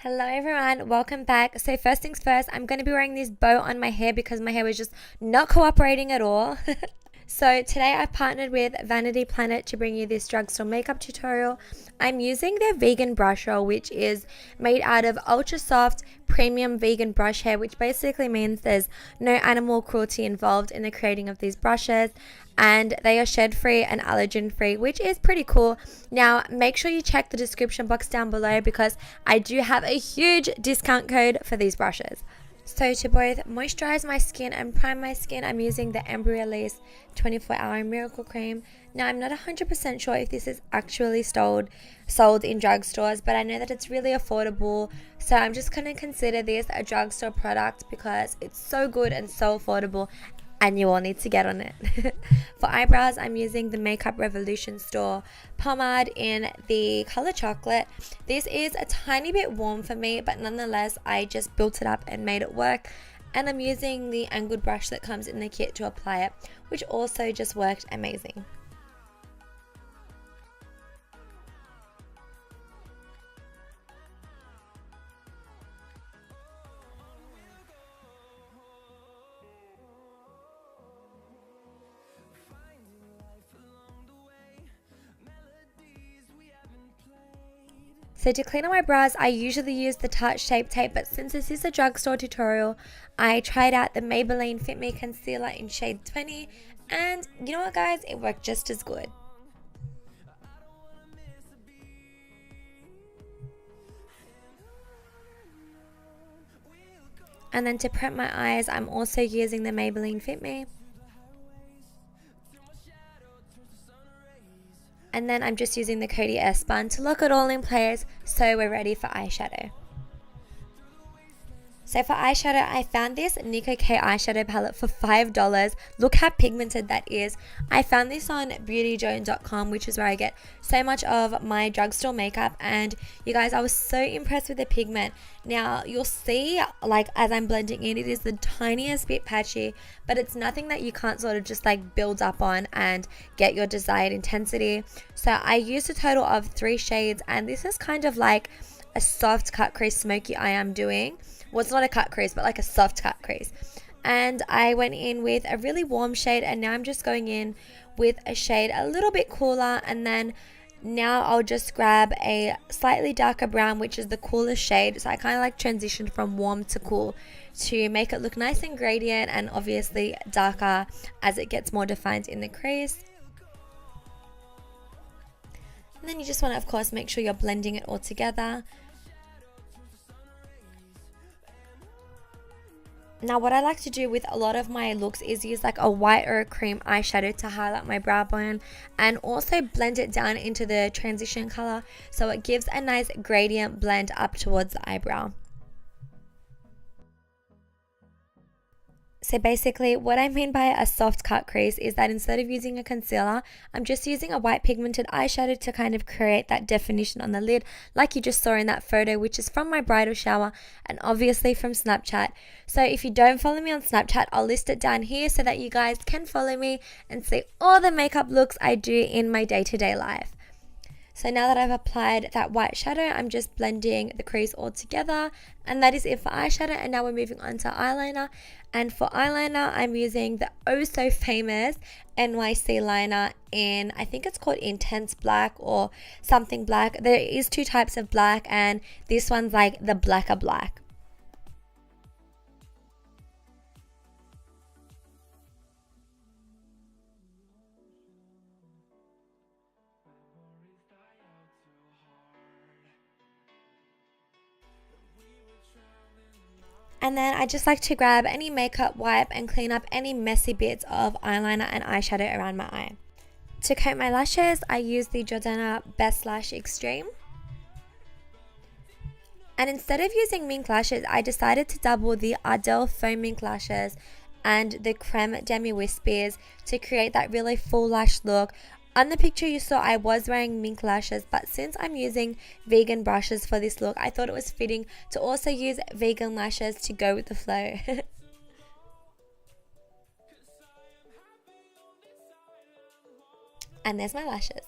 Hello everyone, welcome back. So first things first, I'm going to be wearing this bow on my hair because my hair was just not cooperating at all. So today I partnered with Vanity Planet to bring you this drugstore makeup tutorial. I'm using their vegan brush roll, which is made out of ultra soft premium vegan brush hair, which basically means there's no animal cruelty involved in the creating of these brushes, and they are shed free and allergen free, which is pretty cool. Now make sure you check the description box down below because I do have a huge discount code for these brushes. So to both moisturize my skin and prime my skin, I'm using the Embryolisse 24-hour miracle cream. Now I'm not 100% sure if this is actually sold in drugstores, but I know that it's really affordable, so I'm just going to consider this a drugstore product because it's so good and so affordable, and you all need to get on it. For eyebrows, I'm using the Makeup Revolution store pomade in the color chocolate. This is a tiny bit warm for me, but nonetheless, I just built it up and made it work. And I'm using the angled brush that comes in the kit to apply it, which also just worked amazing. So to clean up my brows, I usually use the Tarte Shape Tape, but since this is a drugstore tutorial, I tried out the Maybelline Fit Me Concealer in shade 20, and you know what guys, it worked just as good. And then to prep my eyes, I'm also using the Maybelline Fit Me. And then I'm just using the Coty S-Bun to lock it all in place, so we're ready for eyeshadow. So for eyeshadow, I found this Nico K eyeshadow palette for $5. Look how pigmented that is. I found this on beautyjoan.com, which is where I get so much of my drugstore makeup, and you guys, I was so impressed with the pigment. Now you'll see, like as I'm blending in, it is the tiniest bit patchy, but it's nothing that you can't sort of just like build up on and get your desired intensity. So I used a total of 3 shades, and this is kind of like a soft cut crease smoky eye I'm doing. Well, it's not a cut crease, but like a soft cut crease. And I went in with a really warm shade, and now I'm just going in with a shade a little bit cooler, and then now I'll just grab a slightly darker brown, which is the coolest shade. So I kind of like transitioned from warm to cool to make it look nice and gradient, and obviously darker as it gets more defined in the crease. And then you just want to, of course, make sure you're blending it all together. Now what I like to do with a lot of my looks is use like a white or a cream eyeshadow to highlight my brow bone, and also blend it down into the transition color so it gives a nice gradient blend up towards the eyebrow. So basically what I mean by a soft cut crease is that instead of using a concealer, I'm just using a white pigmented eyeshadow to kind of create that definition on the lid, like you just saw in that photo, which is from my bridal shower and obviously from Snapchat. So if you don't follow me on Snapchat, I'll list it down here so that you guys can follow me and see all the makeup looks I do in my day-to-day life. So now that I've applied that white shadow, I'm just blending the crease all together, and that is it for eyeshadow. And now we're moving on to eyeliner, and for eyeliner I'm using the oh so famous NYC liner in, I think it's called Intense Black or something black. There is 2 types of black, and this one's like the blacker black. And then I just like to grab any makeup wipe and clean up any messy bits of eyeliner and eyeshadow around my eye. To coat my lashes, I use the Jordana Best Lash Extreme. And instead of using mink lashes, I decided to double the Ardell Foam Mink Lashes and the Creme Demi Wispies to create that really full lash look. On the picture you saw, I was wearing mink lashes, but since I'm using vegan brushes for this look, I thought it was fitting to also use vegan lashes to go with the flow. And there's my lashes.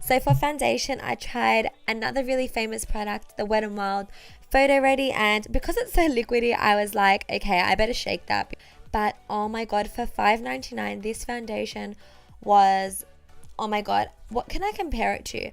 So for foundation, I tried another really famous product, the Wet n Wild Photo Ready, and because it's so liquidy, I was like, okay, I better shake that. But oh my god, for $5.99, this foundation was, oh my god, what can I compare it to?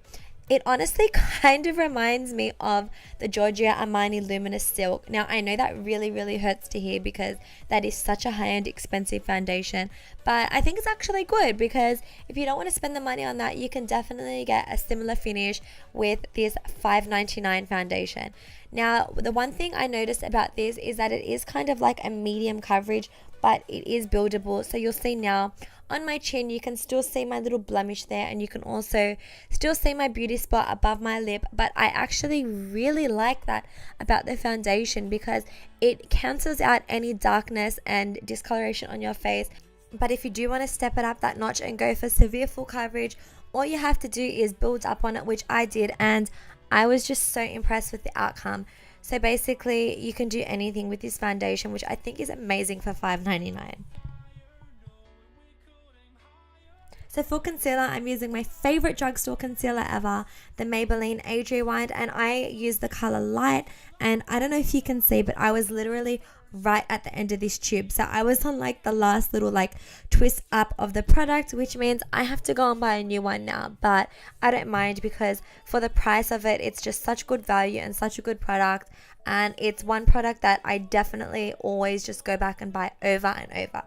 It honestly kind of reminds me of the Giorgio Armani Luminous Silk. Now, I know that really hurts to hear because that is such a high-end expensive foundation, but I think it's actually good because if you don't want to spend the money on that, you can definitely get a similar finish with this $5.99 foundation. Now, the one thing I noticed about this is that it is kind of like a medium coverage, but it is buildable. So you'll see now on my chin, you can still see my little blemish there, and you can also still see my beauty spot above my lip. But I actually really like that about the foundation because it cancels out any darkness and discoloration on your face. But if you do want to step it up that notch and go for severe full coverage, all you have to do is build up on it, which I did, and I was just so impressed with the outcome. So basically, you can do anything with this foundation, which I think is amazing for $5.99. So for concealer, I'm using my favorite drugstore concealer ever, the Maybelline Age Rewind, and I use the color Light. And I don't know if you can see, but I was literally right at the end of this tube. So I was on like the last little like twist up of the product, which means I have to go and buy a new one now. But I don't mind because for the price of it, it's just such good value and such a good product. And it's one product that I definitely always just go back and buy over and over.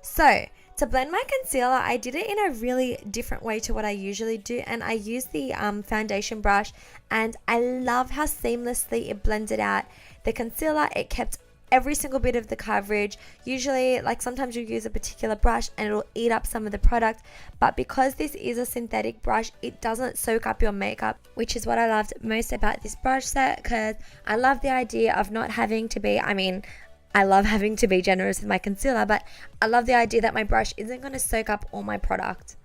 So to blend my concealer, I did it in a really different way to what I usually do, and I used the foundation brush, and I love how seamlessly it blended out the concealer. It kept every single bit of the coverage. Usually, like sometimes you use a particular brush and it'll eat up some of the product, but because this is a synthetic brush, it doesn't soak up your makeup, which is what I loved most about this brush set, because I love the idea of not having to be, I love having to be generous with my concealer, but I love the idea that my brush isn't going to soak up all my product.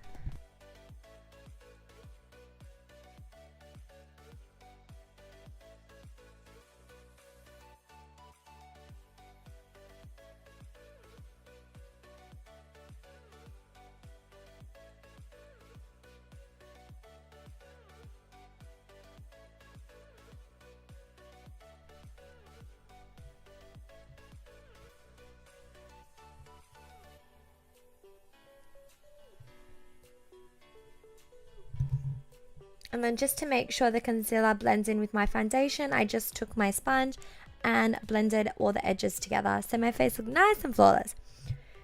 And then just to make sure the concealer blends in with my foundation, I just took my sponge and blended all the edges together. So my face looked nice and flawless.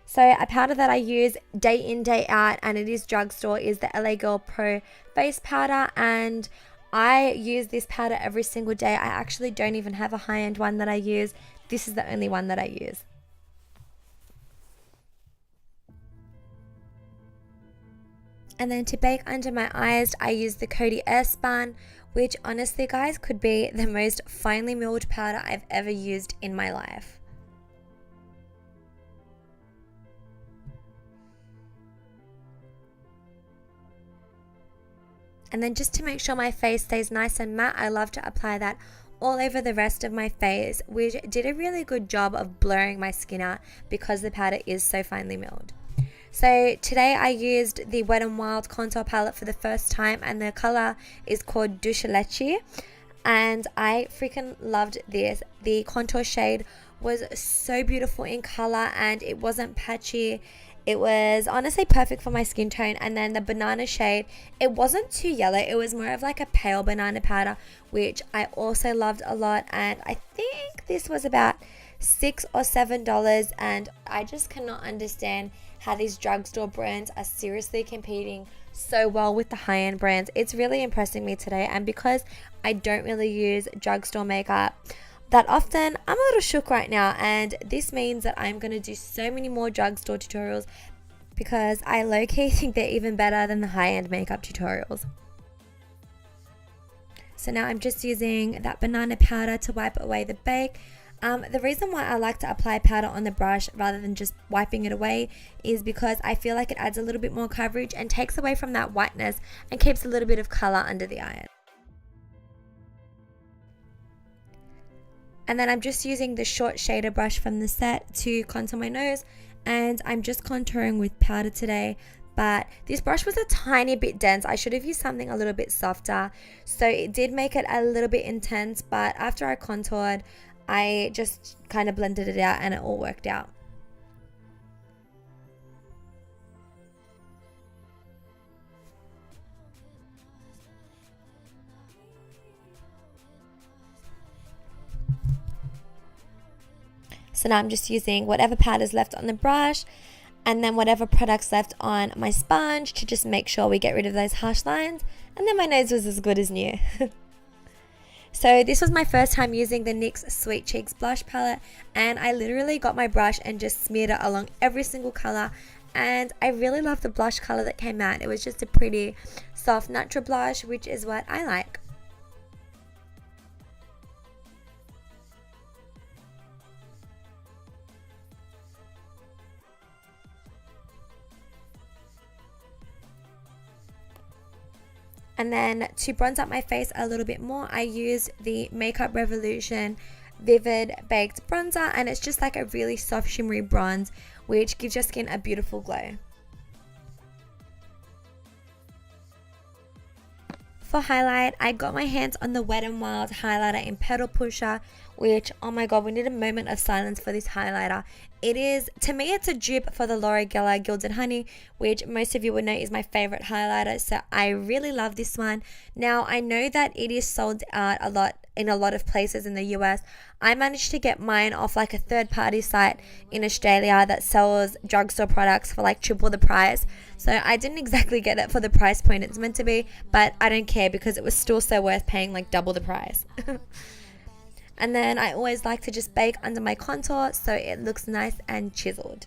So a powder that I use day in, day out, and it is drugstore, is the LA Girl Pro Face Powder. And I use this powder every single day. I actually don't even have a high-end one that I use. This is the only one that I use. And then to bake under my eyes, I use the Coty Airspun, which honestly, guys, could be the most finely milled powder I've ever used in my life. And then just to make sure my face stays nice and matte, I love to apply that all over the rest of my face, which did a really good job of blurring my skin out because the powder is so finely milled. So today I used the Wet n Wild contour palette for the first time, and the color is called Douce Leche, and I freaking loved this. The contour shade was so beautiful in color and it wasn't patchy. It was honestly perfect for my skin tone. And then the banana shade, it wasn't too yellow, it was more of like a pale banana powder, which I also loved a lot. And I think this was about $6 or $7, and I just cannot understand how these drugstore brands are seriously competing so well with the high-end brands. It's really impressing me today, and because I don't really use drugstore makeup that often, I'm a little shook right now, and this means that I'm going to do so many more drugstore tutorials because I low-key think they're even better than the high-end makeup tutorials. So now I'm just using that banana powder to wipe away the bake. The reason why I like to apply powder on the brush rather than just wiping it away is because I feel like it adds a little bit more coverage and takes away from that whiteness and keeps a little bit of color under the eye. And then I'm just using the short shader brush from the set to contour my nose, and I'm just contouring with powder today. but this brush was a tiny bit dense. I should have used something a little bit softer, so it did make it a little bit intense, but after I contoured, I just kind of blended it out and it all worked out. So now I'm just using whatever powder's left on the brush and then whatever products left on my sponge to just make sure we get rid of those harsh lines. And then my nose was as good as new. So this was my first time using the NYX Sweet Cheeks blush palette, and I literally got my brush and just smeared it along every single color, and I really love the blush color that came out. It was just a pretty soft natural blush, which is what I like. And then to bronze up my face a little bit more, I used the Makeup Revolution Vivid Baked Bronzer, and it's just like a really soft shimmery bronze which gives your skin a beautiful glow. For highlight, I got my hands on the Wet n Wild highlighter in Petal Pusher, which, oh my god, we need a moment of silence for this highlighter. It is, to me, it's a dupe for the Laura Geller Gilded Honey, which most of you would know is my favorite highlighter, so I really love this one. Now, I know that it is sold out a lot in a lot of places in the US. I managed to get mine off like a third-party site in Australia that sells drugstore products for like triple the price. So I didn't exactly get it for the price point it's meant to be, but I don't care because it was still so worth paying like double the price. And then I always like to just bake under my contour so it looks nice and chiseled.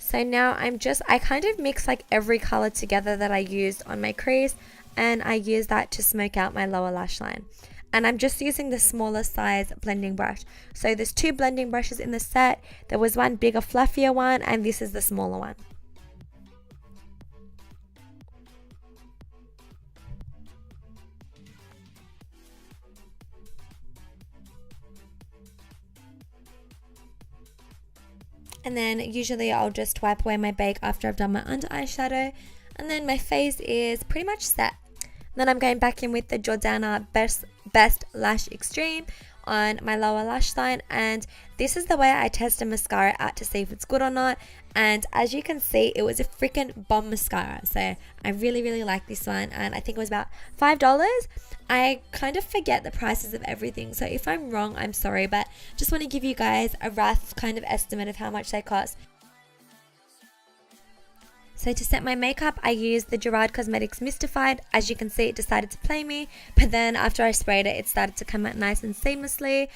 So now I kind of mix like every color together that I used on my crease, and I use that to smoke out my lower lash line. And I'm just using the smaller size blending brush. So there's two blending brushes in the set. There was one bigger, fluffier one, and this is the smaller one. And then usually I'll just wipe away my bake after I've done my under eyeshadow. And then my face is pretty much set. Then I'm going back in with the Jordana Best Lash Extreme on my lower lash line, and this is the way I test a mascara out to see if it's good or not. And as you can see, it was a freaking bomb mascara, so I really like this one, and I think it was about $5. I kind of forget the prices of everything, so if I'm wrong, I'm sorry, but just want to give you guys a rough kind of estimate of how much they cost. So to set my makeup, I used the Gerard Cosmetics Mystified. As you can see, it decided to play me, but then after I sprayed it, it started to come out nice and seamlessly.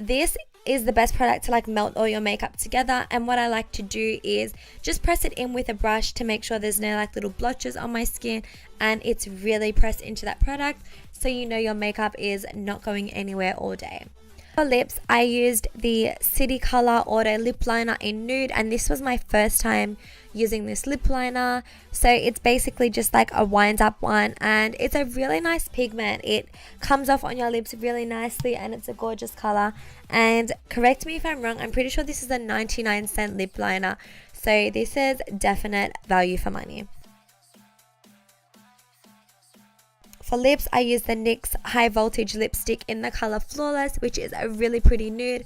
This is the best product to like melt all your makeup together, and what I like to do is just press it in with a brush to make sure there's no like little blotches on my skin, and it's really pressed into that product so you know your makeup is not going anywhere all day. For lips, I used the City Color Auto Lip Liner in Nude, and this was my first time using this lip liner. So it's basically just like a wind up one, and it's a really nice pigment. It comes off on your lips really nicely, and it's a gorgeous color. And correct me if I'm wrong, I'm pretty sure this is a 99-cent lip liner, so this is definite value for money. For lips, I use the NYX High Voltage Lipstick in the color Flawless, which is a really pretty nude.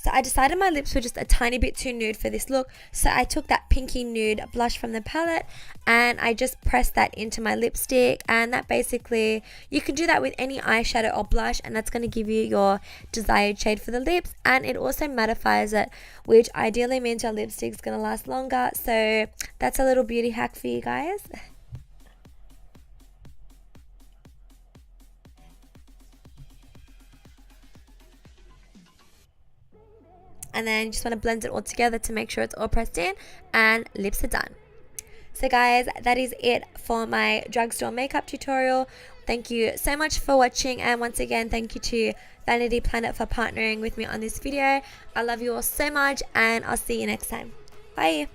So I decided my lips were just a tiny bit too nude for this look, so I took that pinky nude blush from the palette and I just pressed that into my lipstick, and that basically, you can do that with any eyeshadow or blush, and that's going to give you your desired shade for the lips, and it also mattifies it, which ideally means your lipstick's going to last longer. So that's a little beauty hack for you guys. And then you just want to blend it all together to make sure it's all pressed in, and lips are done. So guys, that is it for my drugstore makeup tutorial. Thank you so much for watching, and once again, thank you to Vanity Planet for partnering with me on this video. I love you all so much, and I'll see you next time. Bye.